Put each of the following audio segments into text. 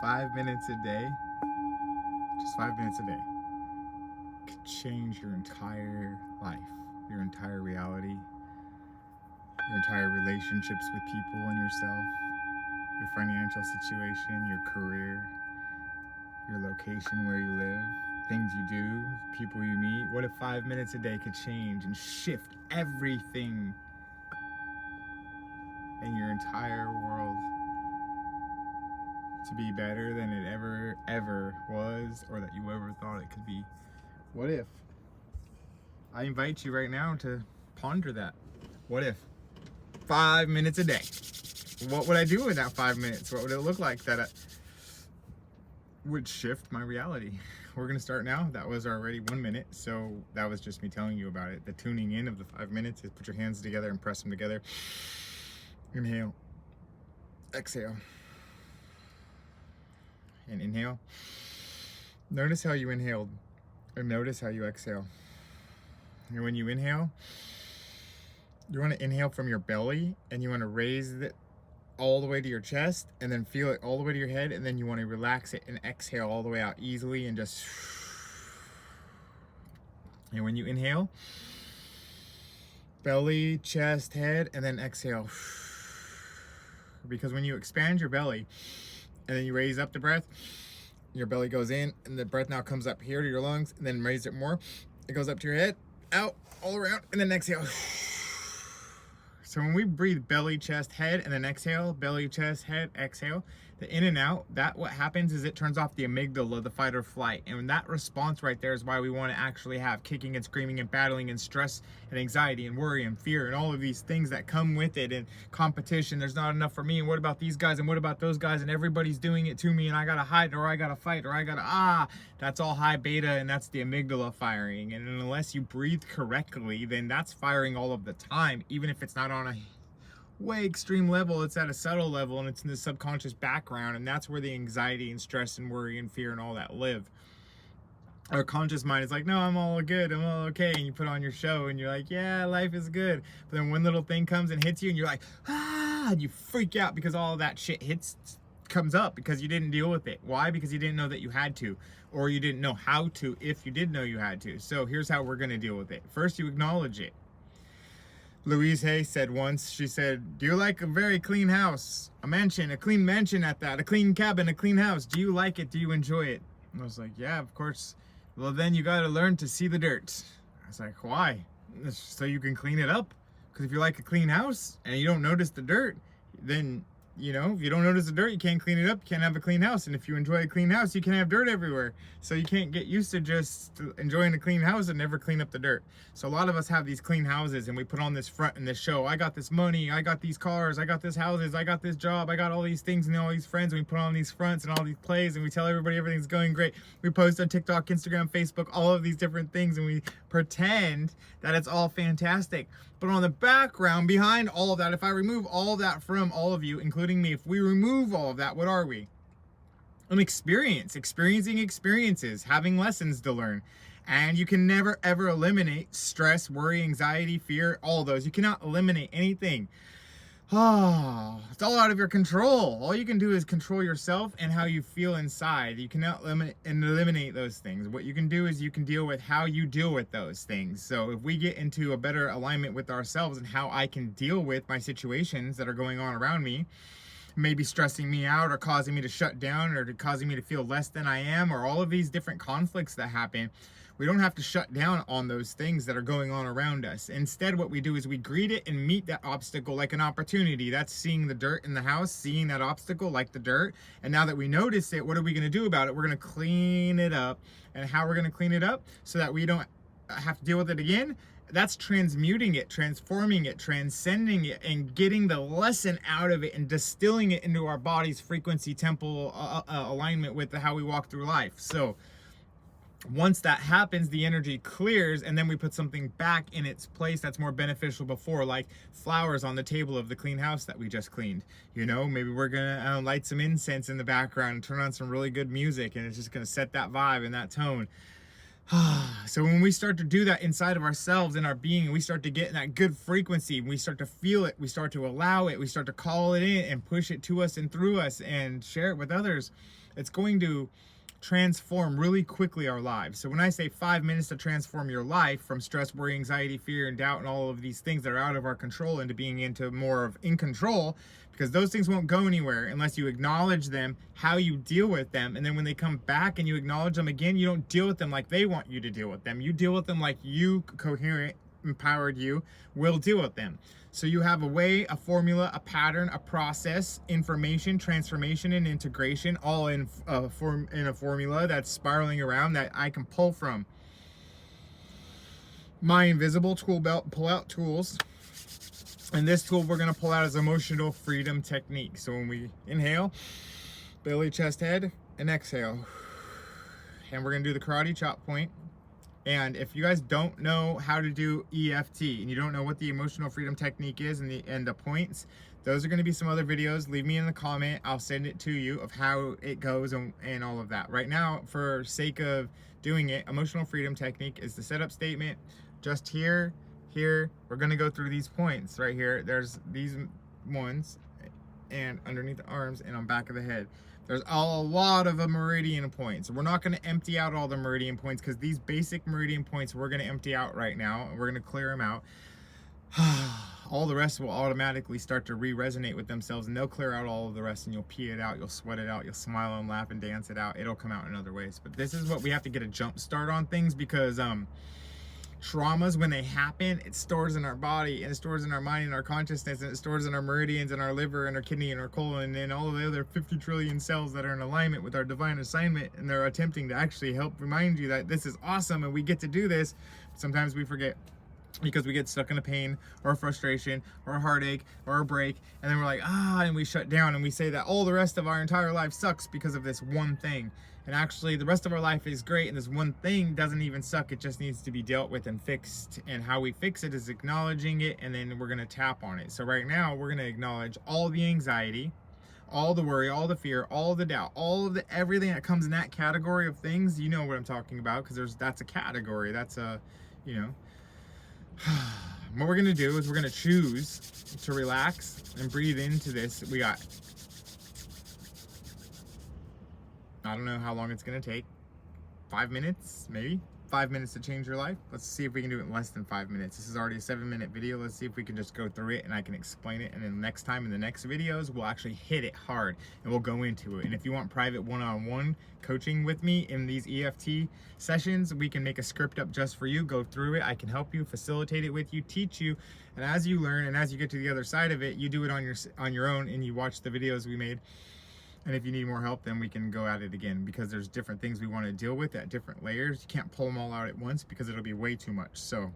5 minutes a day, just 5 minutes a day, could change your entire life, your entire reality, your entire relationships with people and yourself, your financial situation, your career, your location where you live, things you do, people you meet. What if 5 minutes a day could change and shift everything in your entire world to be better than it ever was, or that you ever thought it could be? What if? I invite you right now to ponder that. What if 5 minutes a day? What would I do in that 5 minutes? What would it look like that would shift my reality? We're gonna start now. That was already 1 minute, so that was just me telling you about it. The tuning in of the 5 minutes is put your hands together and press them together. Inhale, exhale, and inhale. Notice how you inhaled, and notice how you exhale. And when you inhale, you want to inhale from your belly, and you want to raise it all the way to your chest, and then feel it all the way to your head, and then you want to relax it and exhale all the way out easily, and just. And when you inhale, belly, chest, head, and then exhale. Because when you expand your belly and then you raise up the breath, your belly goes in, and the breath now comes up here to your lungs, and then raise it more. It goes up to your head, out, all around, and then exhale. So when we breathe belly, chest, head, and then exhale, belly, chest, head, exhale, the in and out, what happens is it turns off the amygdala, the fight or flight. And that response right there is why we want to actually have kicking and screaming and battling and stress and anxiety and worry and fear and all of these things that come with it, and competition. There's not enough for me, and what about these guys, and what about those guys, and everybody's doing it to me, and I gotta hide, or I gotta fight, or I gotta that's all high beta, and that's the amygdala firing. And unless you breathe correctly, then that's firing all of the time, even if it's not on a way extreme level. It's at a subtle level, and it's in the subconscious background, and that's where the anxiety and stress and worry and fear and all that live. Our conscious mind is like, no, I'm all good, I'm all okay, and you put on your show and you're like, yeah, life is good. But then one little thing comes and hits you, and you're like, and you freak out because all of that shit comes up because you didn't deal with it. Why? Because you didn't know that you had to, or you didn't know how to if you did know you had to. So here's how we're going to deal with it. First, you acknowledge it. Louise Hay said once, she said, do you like a very clean house? A mansion, a clean mansion at that, a clean cabin, a clean house. Do you like it? Do you enjoy it? And I was like, yeah, of course. Well, then you got to learn to see the dirt. I was like, why? So you can clean it up. Because if you like a clean house and you don't notice the dirt, then, you know, if you don't notice the dirt, you can't clean it up. You can't have a clean house. And if you enjoy a clean house, you can't have dirt everywhere. So you can't get used to just enjoying a clean house and never clean up the dirt. So a lot of us have these clean houses, and we put on this front in this show. I got this money, I got these cars, I got this houses, I got this job, I got all these things and all these friends. And we put on these fronts and all these plays, and we tell everybody everything's going great. We post on TikTok, Instagram, Facebook, all of these different things, and we pretend that it's all fantastic. But on the background, behind all of that, if I remove all of that from all of you, including me, if we remove all of that, what are we? Experiencing experiences, having lessons to learn. And you can never ever eliminate stress, worry, anxiety, fear, all those. You cannot eliminate anything. It's all out of your control. All you can do is control yourself and how you feel inside. You cannot eliminate those things. What you can do is you can deal with how you deal with those things. So if we get into a better alignment with ourselves and how I can deal with my situations that are going on around me, maybe stressing me out or causing me to shut down or causing me to feel less than I am, or all of these different conflicts that happen, we don't have to shut down on those things that are going on around us. Instead, what we do is we greet it and meet that obstacle like an opportunity. That's seeing the dirt in the house, seeing that obstacle like the dirt. And now that we notice it, what are we going to do about it? We're going to clean it up. And how we're going to clean it up so that we don't have to deal with it again? That's transmuting it, transforming it, transcending it, and getting the lesson out of it and distilling it into our body's frequency temple alignment with how we walk through life. So once that happens, the energy clears, and then we put something back in its place that's more beneficial before, like flowers on the table of the clean house that we just cleaned. You know, maybe we're gonna light some incense in the background and turn on some really good music, and it's just gonna set that vibe and that tone. So when we start to do that inside of ourselves and our being, we start to get in that good frequency, we start to feel it, we start to allow it, we start to call it in and push it to us and through us and share it with others. it's going to transform really quickly our lives. So when I say 5 minutes to transform your life from stress, worry, anxiety, fear, and doubt, and all of these things that are out of our control into being into more of in control, because those things won't go anywhere unless you acknowledge them, how you deal with them, and then when they come back and you acknowledge them again, you don't deal with them like they want you to deal with them. You deal with them like you, coherent, empowered you, will deal with them. So you have a way, a formula, a pattern, a process, information, transformation, and integration, all in a formula that's spiraling around that I can pull from my invisible tool belt, pull out tools. And this tool we're going to pull out is emotional freedom technique. So when we inhale, belly, chest, head, and exhale. And we're going to do the karate chop point. And if you guys don't know how to do EFT and you don't know what the emotional freedom technique is and the points, those are going to be some other videos. Leave me in the comment. I'll send it to you of how it goes and all of that. Right now, for sake of doing it, emotional freedom technique is the setup statement. Just here, we're going to go through these points right here. There's these ones and underneath the arms and on back of the head. There's a lot of meridian points. We're not going to empty out all the meridian points because these basic meridian points we're going to empty out right now. We're going to clear them out. All the rest will automatically start to re-resonate with themselves, and they'll clear out all of the rest, and you'll pee it out, you'll sweat it out, you'll smile and laugh and dance it out. It'll come out in other ways. But this is what we have to get a jump start on things, because traumas, when they happen, it stores in our body, and it stores in our mind and our consciousness, and it stores in our meridians and our liver and our kidney and our colon and all of the other 50 trillion cells that are in alignment with our divine assignment, and they're attempting to actually help remind you that this is awesome and we get to do this. Sometimes we forget because we get stuck in a pain or a frustration or a heartache or a break, and then we're like, and we shut down and we say that all the rest of our entire life sucks because of this one thing. And actually the rest of our life is great, and this one thing doesn't even suck. It just needs to be dealt with and fixed. And how we fix it is acknowledging it, and then we're going to tap on it. So right now we're going to acknowledge all the anxiety, all the worry, all the fear, all the doubt, all of the everything that comes in that category of things. You know what I'm talking about, because that's a category. That's a, what we're going to do is we're going to choose to relax and breathe into this. We got, I don't know how long it's going to take. 5 minutes, maybe 5 minutes to change your life. Let's see if we can do it in less than 5 minutes. This is already a 7-minute video. Let's see if we can just go through it and I can explain it. And then next time in the next videos, we'll actually hit it hard and we'll go into it. And if you want private one-on-one coaching with me in these EFT sessions, we can make a script up just for you, go through it. I can help you, facilitate it with you, teach you. And as you learn and as you get to the other side of it, you do it on your own, and you watch the videos we made. And if you need more help, then we can go at it again, because there's different things we want to deal with at different layers. You can't pull them all out at once because it'll be way too much. So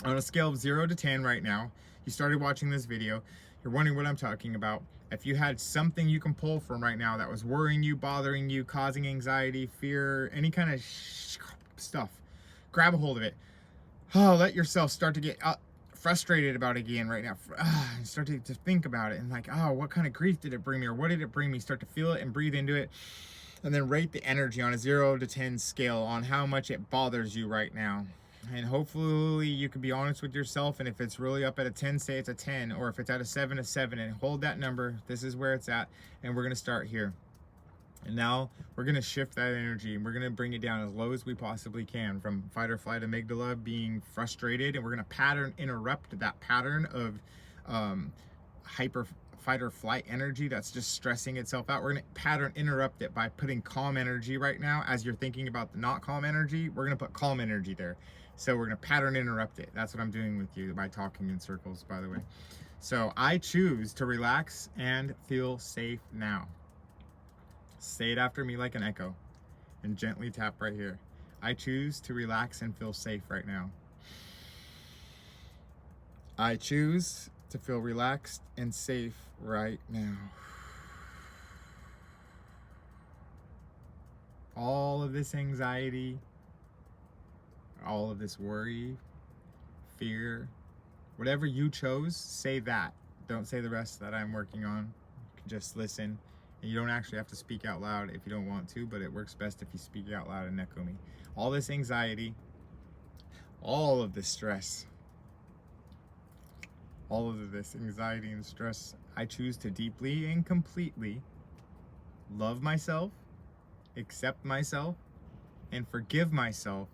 on a scale of 0 to 10 right now, you started watching this video, you're wondering what I'm talking about. If you had something you can pull from right now that was worrying you, bothering you, causing anxiety, fear, any kind of stuff, grab a hold of it. Let yourself start to get frustrated about it again right now. Start to think about it and like, what kind of grief did it bring me, or what did it bring me? Start to feel it and breathe into it, and then rate the energy on a 0 to 10 scale on how much it bothers you right now. And hopefully you can be honest with yourself, and if it's really up at a 10, say it's a 10, or if it's at a 7, and hold that number. This is where it's at, and we're going to start here. And now we're going to shift that energy, and we're going to bring it down as low as we possibly can, from fight or flight amygdala, being frustrated, and we're going to interrupt that pattern of hyper fight or flight energy that's just stressing itself out. We're going to interrupt it by putting calm energy right now. As you're thinking about the not calm energy, we're going to put calm energy there. So we're going to interrupt it. That's what I'm doing with you by talking in circles, by the way. So I choose to relax and feel safe now. Say it after me like an echo, and gently tap right here. I choose to relax and feel safe right now. I choose to feel relaxed and safe right now. All of this anxiety, all of this worry, fear, whatever you chose, say that. Don't say the rest that I'm working on. You can just listen. And you don't actually have to speak out loud if you don't want to, but it works best if you speak out loud and echo me. All this anxiety, all of this stress, all of this anxiety and stress, I choose to deeply and completely love myself accept myself, and forgive myself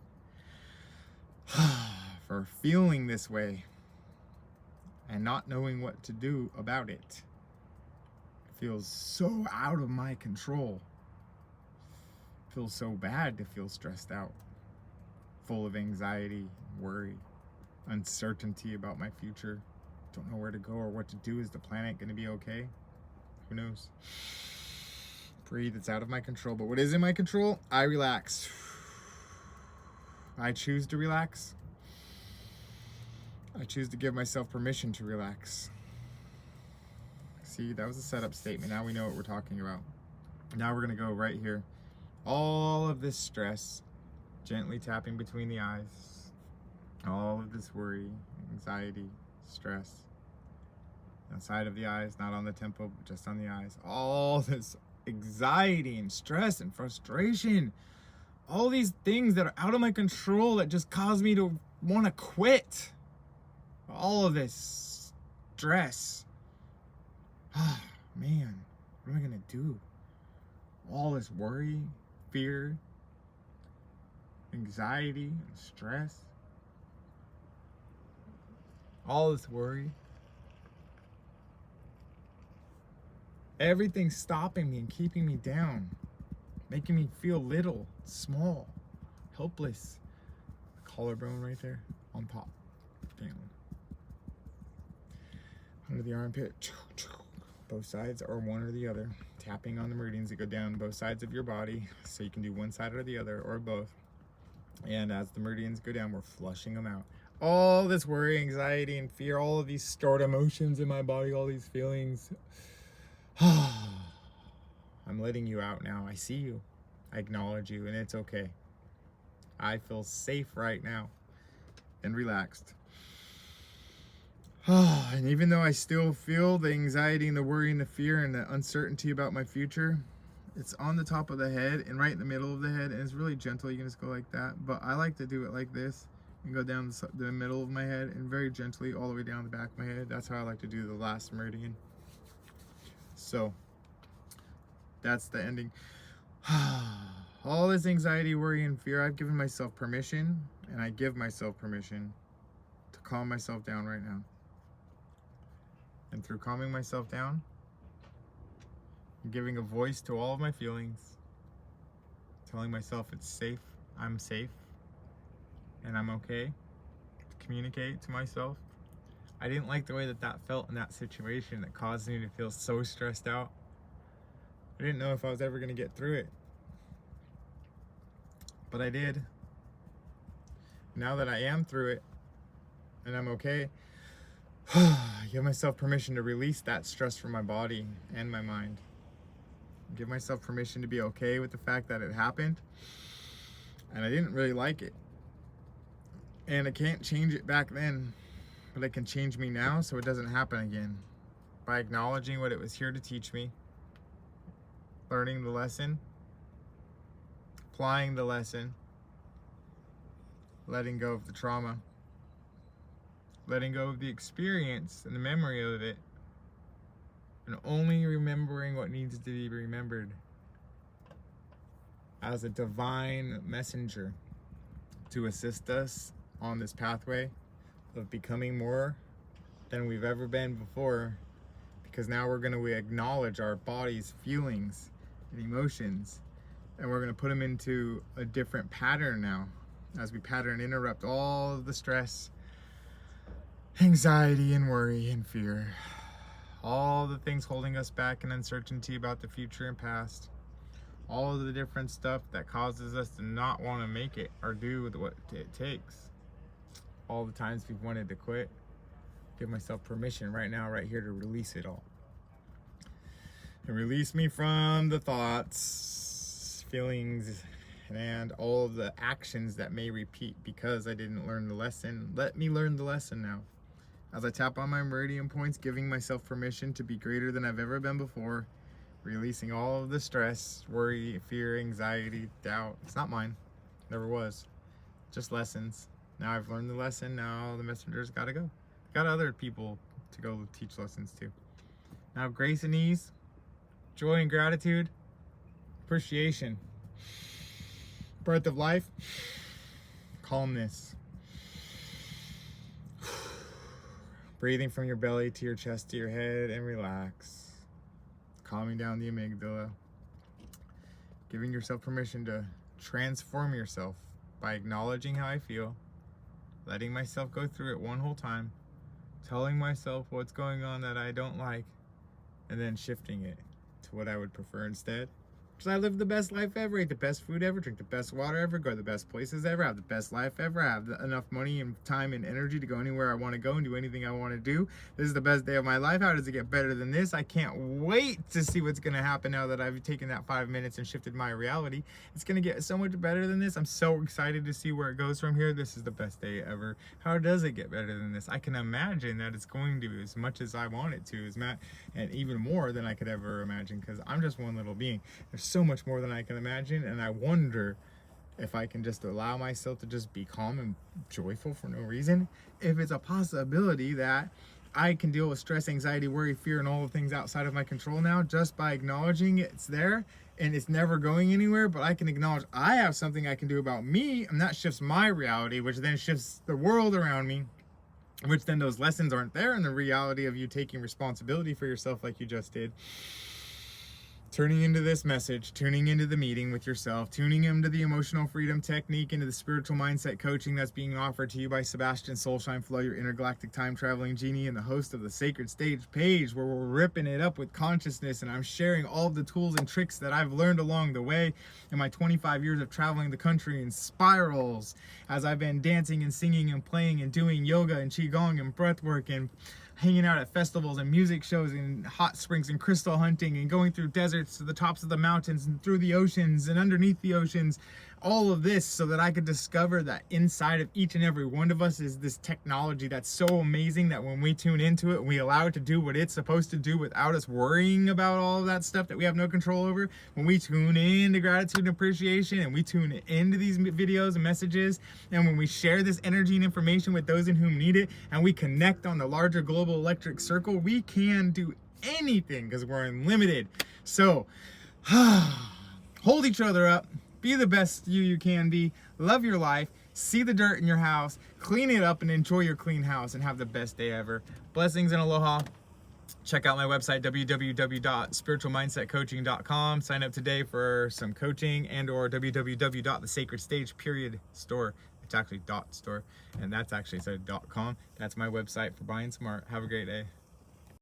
for feeling this way and not knowing what to do about it. It feels so out of my control. It feels so bad to feel stressed out, full of anxiety, worry, uncertainty about my future. Don't know where to go or what to do. Is the planet going to be okay? Who knows? Breathe. It's out of my control. But what is in my control? I relax. I choose to relax. I choose to give myself permission to relax. See, that was a setup statement. Now we know what we're talking about. Now we're going to go right here. All of this stress, gently tapping between the eyes. All of this worry, anxiety, stress. Outside of the eyes, not on the temple, but just on the eyes. All this anxiety and stress and frustration. All these things that are out of my control that just cause me to want to quit. All of this stress. Oh, man, what am I going to do? All this worry, fear, anxiety, and stress. All this worry. Everything's stopping me and keeping me down, making me feel little, small, helpless. Collarbone right there on top. Down. Under the armpit. Both sides or one or the other. Tapping on the meridians that go down both sides of your body. So you can do one side or the other or both. And as the meridians go down, we're flushing them out. All this worry, anxiety, and fear, all of these stored emotions in my body, all these feelings. I'm letting you out now. I see you. I acknowledge you, and it's okay. I feel safe right now and relaxed. And even though I still feel the anxiety and the worry and the fear and the uncertainty about my future, it's on the top of the head and right in the middle of the head, and it's really gentle. You can just go like that, but I like to do it like this and go down the middle of my head and very gently all the way down the back of my head. That's how I like to do the last meridian. So that's the ending. All this anxiety, worry, and fear, I've given myself permission, and I give myself permission to calm myself down right now. And through calming myself down, I'm giving a voice to all of my feelings, telling myself it's safe, I'm safe, and I'm okay, to communicate to myself. I didn't like the way that felt in that situation that caused me to feel so stressed out. I didn't know if I was ever going to get through it. But I did. Now that I am through it and I'm okay, I give myself permission to release that stress from my body and my mind. Give myself permission to be okay with the fact that it happened. And I didn't really like it. And I can't change it back then, but I can change me now so it doesn't happen again. By acknowledging what it was here to teach me, learning the lesson, applying the lesson, letting go of the trauma, letting go of the experience and the memory of it, and only remembering what needs to be remembered as a divine messenger to assist us on this pathway of becoming more than we've ever been before, because now we're going to acknowledge our body's feelings and emotions, and we're going to put them into a different pattern now, as we pattern interrupt all of the stress, anxiety, and worry and fear, all the things holding us back and uncertainty about the future and past, all of the different stuff that causes us to not want to make it or do with what it takes, all the times we've wanted to quit. Give myself permission right now, right here, to release it all. And release me from the thoughts, feelings, and all of the actions that may repeat because I didn't learn the lesson. Let me learn the lesson now. As I tap on my meridian points, giving myself permission to be greater than I've ever been before, releasing all of the stress, worry, fear, anxiety, doubt. It's not mine. Never was. Just lessons. Now I've learned the lesson. Now the messenger's got to go. Got other people to go teach lessons to. Now grace and ease, joy and gratitude, appreciation. Breath of life, calmness. Breathing from your belly to your chest to your head and relax. Calming down the amygdala. Giving yourself permission to transform yourself by acknowledging how I feel, letting myself go through it one whole time, telling myself what's going on that I don't like, and then shifting it to what I would prefer instead. Because I live the best life ever, eat the best food ever, drink the best water ever, go to the best places ever, have the best life ever, have enough money and time and energy to go anywhere I want to go and do anything I want to do. This is the best day of my life. How does it get better than this? I can't wait to see what's going to happen now that I've taken that 5 minutes and shifted my reality. It's going to get so much better than this. I'm so excited to see where it goes from here. This is the best day ever. How does it get better than this? I can imagine that it's going to, as much as I want it to, and even more than I could ever imagine, because I'm just one little being. There's so much more than I can imagine, and I wonder if I can just allow myself to just be calm and joyful for no reason. If it's a possibility that I can deal with stress, anxiety, worry, fear, and all the things outside of my control now just by acknowledging it's there and it's never going anywhere, but I can acknowledge I have something I can do about me, and that shifts my reality, which then shifts the world around me, which then those lessons aren't there in the reality of you taking responsibility for yourself like you just did. Turning into this message, tuning into the meeting with yourself, tuning into the emotional freedom technique, into the spiritual mindset coaching that's being offered to you by Sebastian Soulshine Flow, your intergalactic time traveling genie and the host of the Sacred Stage page, where we're ripping it up with consciousness, and I'm sharing all the tools and tricks that I've learned along the way in my 25 years of traveling the country in spirals, as I've been dancing and singing and playing and doing yoga and qigong and breath work and hanging out at festivals and music shows and hot springs and crystal hunting and going through deserts to the tops of the mountains and through the oceans and underneath the oceans. All of this so that I could discover that inside of each and every one of us is this technology that's so amazing that when we tune into it, we allow it to do what it's supposed to do without us worrying about all of that stuff that we have no control over. When we tune in to gratitude and appreciation, and we tune into these videos and messages, and when we share this energy and information with those in whom need it, and we connect on the larger global electric circle, we can do anything because we're unlimited. So hold each other up. Be the best you can be. Love your life. See the dirt in your house. Clean it up and enjoy your clean house, and have the best day ever. Blessings and aloha. Check out my website, www.spiritualmindsetcoaching.com. Sign up today for some coaching, and or www.thesacredstage.store. It's actually .store, and that's actually said .com. That's my website for buying smart. Have a great day.